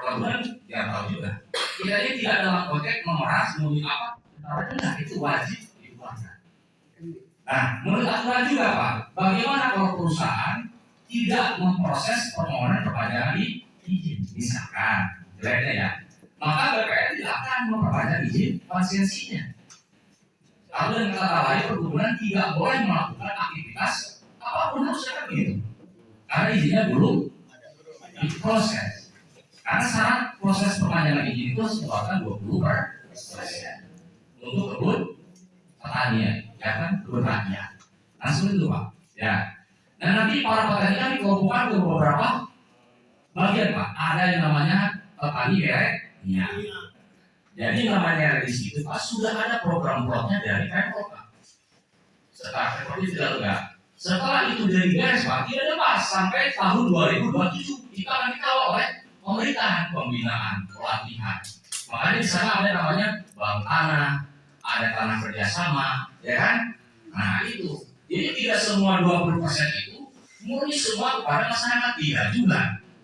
perlakuan dia tahu juga. Kita ini tidak dalam konteks memeras, menunjuk apa, enggak, itu wajib dikeluarkan. Nah, menurut aturan juga Pak, bagaimana kalau perusahaan tidak memproses permohonan perpanjangan izin, misalkan, jeleknya ya, maka BPN tidak akan memperpanjang izin lisensinya. Atau dengan kata lain, perkebunan tidak boleh melakukan aktivitas apapun harus ada begitu, karena izinnya belum diproses. Karena syarat proses perpanjangan izin itu harus merupakan 20% untuk kebun pertanian, ya kan, kebun rakyat. Langsung itu Pak. Ya. Dan nanti para petani kan dikelompokkan ke beberapa bagian Pak. Ada yang namanya petani bereknya. Jadi namanya di situ Pak sudah ada program-programnya dari Pemprov Pak. Setelah Pemprov itu tidak. Setelah itu dari beres Pak, tidak ada Pak sampai tahun 2027 kita akan dikawal oleh pemerintahan, pembinaan, pelatihan. Makanya di sana ada namanya bank tanah, ada tanah kerjasama, ya kan? Nah itu. Jadi tidak semua 20% itu murni semua kepada masyarakat, tidak juga.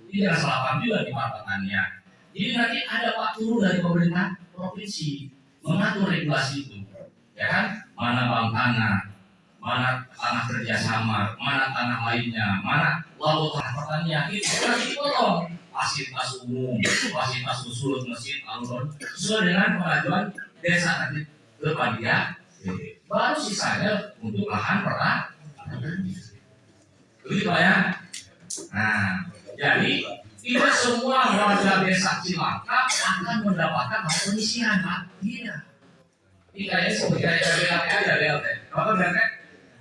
Ini jangan salah paham juga di Pak Pertanian. Jadi nanti ada Pak turun dari pemerintah provinsi mengatur regulasi itu, ya kan? Mana bank tanah, mana tanah kerjasama, mana tanah lainnya, mana lalu tanah pertanian itu nanti dipotong. Fasilitas umum, fasilitas usul masjid, alun sesuai dengan pengajuan desa nanti depan dia. Baru sisanya untuk lahan pertanian. Begitu Pak ya. Nah, jadi tidak semua warga desa Cilangkap akan mendapatkan hak pengisian Pak. Tidak. Ini kayaknya seperti kayak BLT aja BLT. Apa BLT?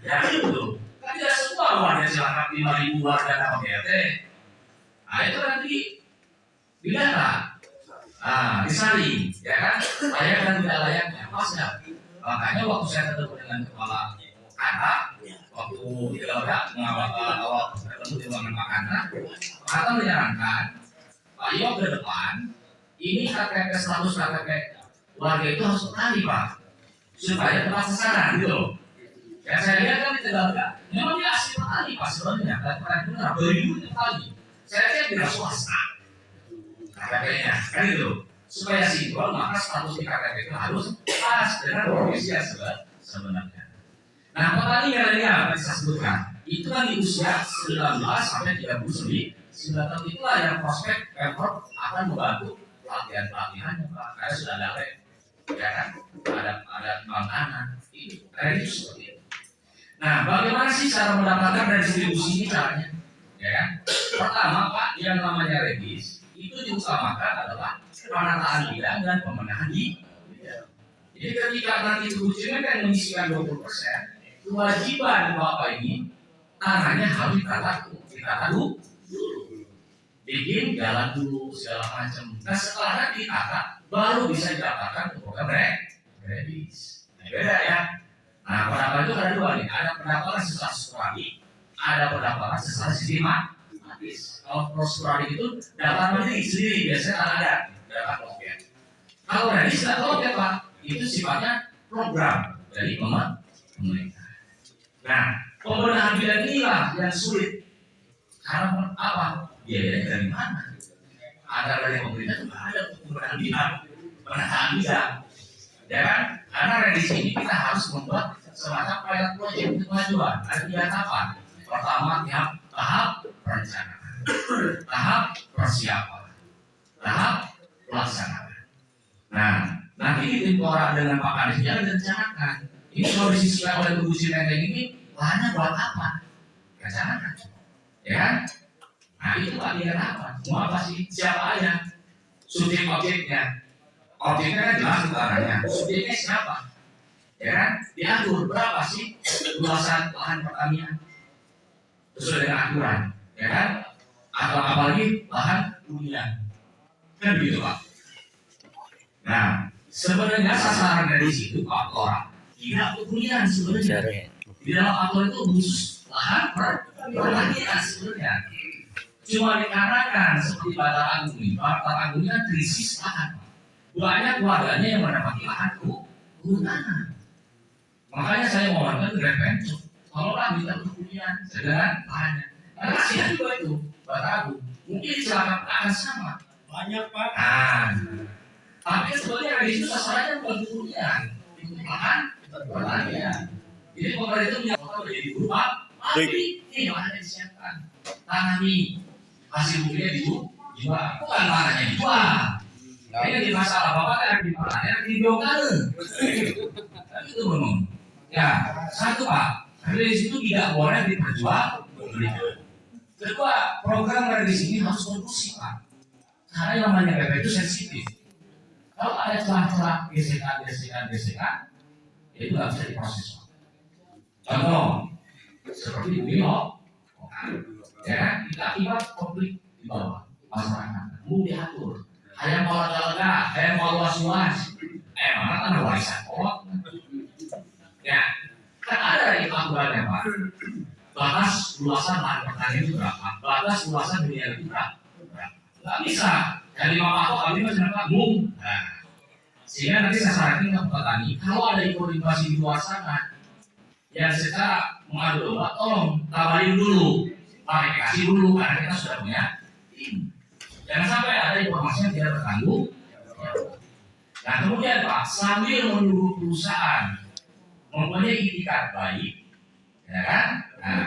Ya itu. Kan tidak semua warga Cilangkap 5.000 warga dapat BLT. Nah itu nanti didata, disaring, ya kan? Layak dan tidak layaknya, pas ya. Makanya waktu saya ketemu dengan kepala kantor, waktu di Gelora awal ketemu di ruangan Pak Kantor, Kantor menyarankan Pak Iyo ke depan, ini KTP status KTP warga itu harus berani Pak, supaya tepat sasaran gitu loh. Ya saya lihat kan di Gelora, memang dia asli petani Pak sebenarnya, dan petani benar, beribu petani. Saya kira tidak swasta KTP-nya, kan gitu. Supaya sinkron, maka status di KTP itu harus pas dengan profesi yang sebenarnya. Nah, petani milenial yang saya sebutkan, itu kan di usia 19 sampai 39 tahun itulah yang prospek Pemprov akan membantu pelatihan-pelatihannya Pak. Karena sudah ada ya kan, ada tantangan itu, itu seperti itu. Nah, bagaimana sih cara mendapatkan dan distribusi ini caranya? Ya kan? Pertama Pak, yang namanya regis itu diutamakan adalah penataan bidang dan pemenahan di. Jadi ketika nanti tujuannya kan mengisikan 20%, kewajiban Bapak ini tanahnya harus ditata dulu, bikin jalan dulu segala macam. Nah setelah ditata baru bisa didapatkan ke program regis. Nah, beda ya. Nah pendapatan itu ada dua nih, ada pendapatan secara sporadik, ada pendapatan secara sistematis. Kalau sporadik itu data mandiri sendiri, biasanya ada data loket. Kalau regis tidak loket Pak, itu sifatnya program dari pemerintah. Nah, pembenahan bidang inilah yang sulit. Karena apa? Biayanya dari mana? Ada dari pemerintah juga ada untuk pembenahan bidang, penataan bidang. Ya kan? Karena regis ini kita harus membuat semacam pilot project untuk kemajuan. Ada 3 tahapan. Pertama, tahap perencanaan, tahap persiapan, tahap pelaksanaan. Nah, nanti di Timpora dengan Pak Kadis dia rencanakan. Ini kalau disisikan oleh Tugu Cilenteng ini lahannya buat apa? Rencanakan, ya kan? Nah itu bagian apa? Mau apa sih? Siapa aja? Subjek objeknya. Objeknya kan jelas utaranya. Subjeknya siapa? Ya kan? Diatur berapa sih luasan lahan pertanian sesuai dengan aturan, ya kan? Atau apalagi lahan hunian, kan begitu Pak. Nah, sebenarnya sasaran dari situ Pak orang tidak untuk hunian sebenarnya. Di dalam aturan itu khusus lahan pertanian sebenarnya. Cuma dikarenakan seperti Batar Agung ini, Batar Agung ini kan krisis lahan. Banyak warganya yang mendapati lahan kehutanan. Makanya saya mohonkan ke Pemprov, tolonglah minta hunian sedang lahannya. Karena kasihan juga itu Batar Agung. Mungkin silakan akan sama. Banyak Pak. Tapi sebetulnya di situ sasarannya bukan hunian, itu lahan pertanian. Jadi pemerintah punya kota menjadi berubah, tapi ini mana disiapkan. Tani hasil buktinya dijual, bukan tanahnya dijual. Ini di masalah bapak yang di mana yang dibongkar. Tapi itu memang. Ya, satu Pak, dari situ tidak boleh diperjualbelikan. Kedua, program dari sini harus kondusif Pak. Karena yang namanya PP itu sensitif. Kalau ada celah-celah gesekan, itu nggak bisa diproses. Contoh, seperti Bulog, ya, kita akibat konflik di bawah masyarakat, mau diatur. Hayang mau lega, hayang mau luas-luas, mana tanah warisan kolot. Ya, kan ada dari aturannya Pak. Batas luasan lahan pertanian itu berapa? Batas luasan dunia itu berapa? Nggak bisa. Dari Mama kami masih kampung. Sehingga nanti sasarannya ke petani. Kalau ada informasi di luar sana yang secara mengadu domba, tolong kabarin dulu, klarifikasi dulu, karena kita sudah punya tim. Jangan sampai ada informasi yang tidak tertanggung. Nah kemudian Pak, sambil menunggu perusahaan mempunyai itikat baik, ya kan? Nah,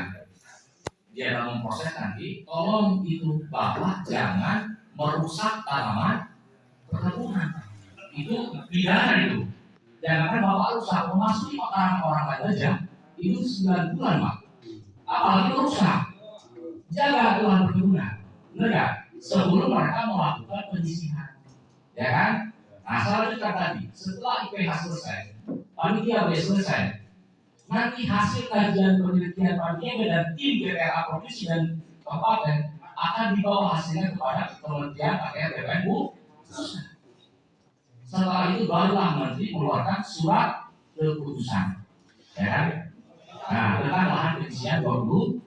dia dalam proses nanti, tolong itu bahwa jangan merusak tanaman perkebunan. Itu pidana itu. Jangan bapak rusak, memasuki makanan orang lain aja, itu 9 bulan Pak. Apalagi rusak. Jaga Tuhan perkebunan, benar gak? Sebelum mereka melakukan penyisihan, ya kan? Nah selanjutnya tadi, setelah IPH selesai, panitia B selesai, nanti hasil kajian penelitian panitia dan tim BPLA provinsi dan kabupaten akan dibawa hasilnya kepada Kementerian PPR BPN Bu. Setelah itu barulah Menteri mengeluarkan surat keputusan, ya kan? Nah, tentang lahan pengisian 20%.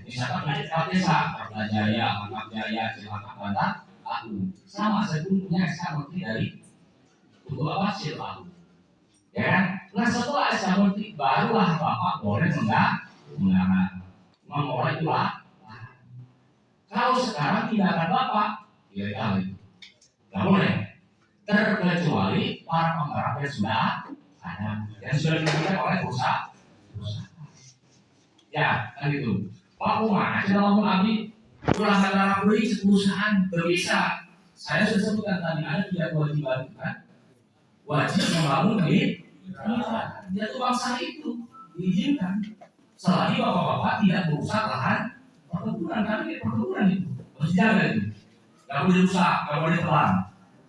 Misalkan Pak Desa, Pak Jaya, Pak Jaya, Cilacap, Bantar, aku sama sebelumnya SK Menteri dari untuk apa Cilacap, ya kan? Nah setelah SK Menteri barulah Bapak boleh memulai itu lah. Kalau sekarang tindakan Bapak, ilegal itu, nggak boleh. Terkecuali para penggarap yang sudah ada, yang sudah diberikan oleh perusahaan. Ya, kan itu. Pak Umar, dalam abdi ulah negara beli perusahaan bisa. Saya sudah sebutkan tadi ada 3 kewajiban kan. Wajib membangun di jatuh bangsa itu diizinkan. Selagi bapak-bapak tidak merusak lahan perkebunan, tapi perkebunan itu harus dijaga itu. Gak boleh rusak, gak boleh telan.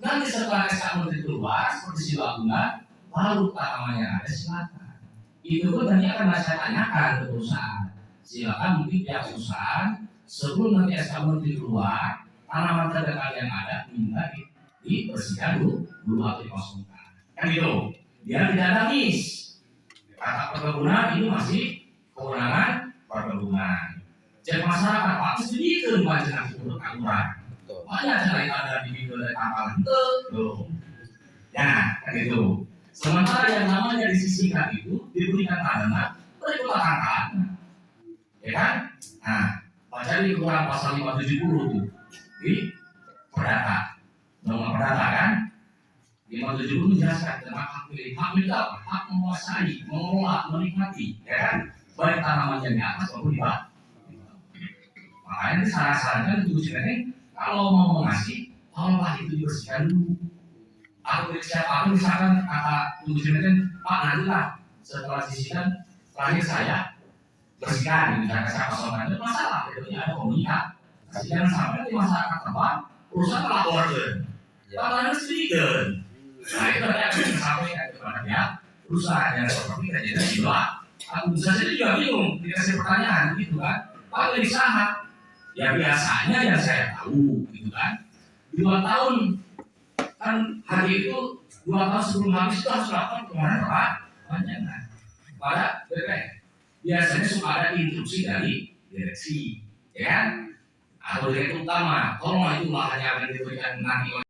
Nanti setelah SK Menteri keluar seperti si Laguna, lalu tanamannya ada silakan. Itu pun nanti akan saya tanyakan ke perusahaan. Silakan mungkin pihak perusahaan sebelum nanti SK Menteri keluar, tanaman terdekat yang ada minta dibersihkan dulu atau dikosongkan. Kan gitu. Biar tidak ada miss. Kata perkebunan ini masih kewenangan perkebunan. Jadi masyarakat Pak sedikit wajah untuk aturan. Banyak cara ada di video dari kapalan tuh. Ya, kan gitu. Sementara yang namanya disisihkan itu diberikan tanah berikut angka, ya kan? Nah, baca di Quran pasal 570 tuh di perdata, nomor perdata kan? 570 menjelaskan tentang hak milik. Hak milik apa? Hak menguasai, mengelola, menikmati, ya kan? Baik tanaman yang di atas maupun di bawah. Makanya ini saran-sarannya untuk ini kalau mau mengasih, tolonglah itu dibersihkan dulu. Aku siapa aku misalkan kata untuk jembatan Pak nanti lah setelah sisihkan terakhir saya bersihkan misalkan saya kosongkan itu masalah itu ada komunikasi jangan sampai di masyarakat tempat perusahaan melaporkan tangannya sedikit. Nah itu nanti akan disampaikan kepada pihak perusahaan yang seperti kejadian di luar. Aku bisa saja juga bingung dikasih pertanyaan gitu kan. Pak dari sana ya biasanya yang saya tahu gitu kan 2 tahun kan hari itu 2 tahun sebelum habis itu harus melakukan kemarin panjangan pada BPN. Biasanya suka ada instruksi dari direksi, ya kan? Atau direktur utama, tolong itu lahannya akan diberikan nanti